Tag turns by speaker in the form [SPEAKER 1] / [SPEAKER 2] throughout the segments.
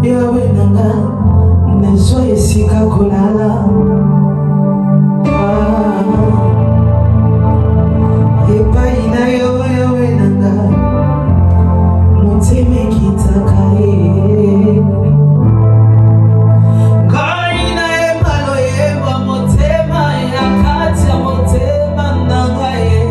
[SPEAKER 1] yawe nanga nazwa esika kolala epai na yo yawe nanga motema ekitaka ngai nayeba loyeba motema ya kati ya motema na ngai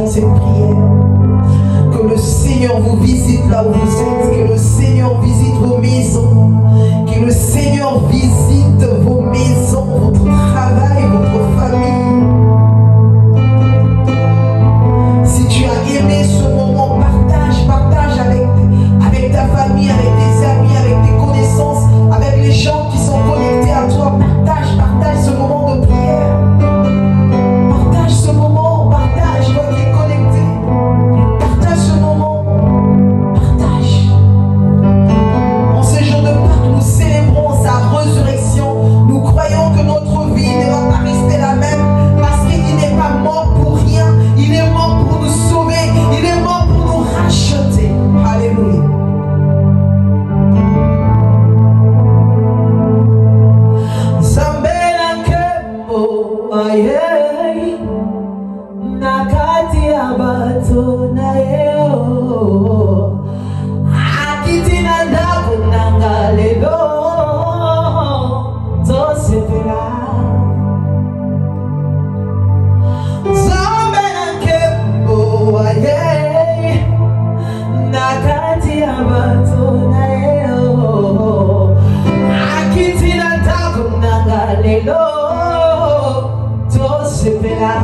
[SPEAKER 1] cette prière. Que le Seigneur vous visite là où vous êtes. Que le Seigneur visite vos maisons. Que le Seigneur visite vos maisons, votre travail, votre famille. Si tu as aimé ce moment, partage avec ta famille, avec tes amis, avec tes connaissances, avec les gens qui sont connectés à toi. Partage ce moment de prière. Partage ce moment, toi qui es connecté. Partage ce moment, partage. En ce jour de Pâques, nous célébrons sa résurrection. Nous croyons que notre vie ne va pas rester la même parce qu'il n'est pas mort pour rien. Il est mort pour nous sauver. Il est mort pour nous racheter. Alléluia. Nakati abato na yeo akiti na ndaku nangalelo tosepela Zambe na kembo aye nakati abato na yeo akiti na ndaku nangalelo tosepela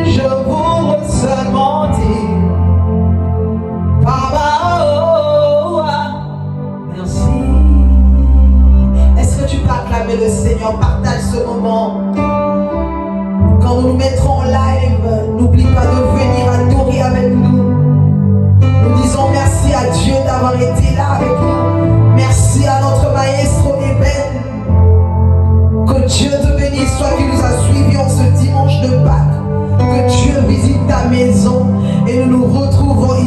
[SPEAKER 1] Je voudrais seulement dire, Papa, oh, merci. Est-ce que tu peux acclamer le Seigneur? Partage ce moment. Quand nous nous mettrons en live, n'oublie pas de venir adorer avec nous. Nous disons merci à Dieu d'avoir été là avec nous. Merci à notre maestro Eben. Que Dieu te bénisse, toi qui nous as suivis en ce dimanche de Pâques. Que Dieu visite ta maison et nous nous retrouvons ici.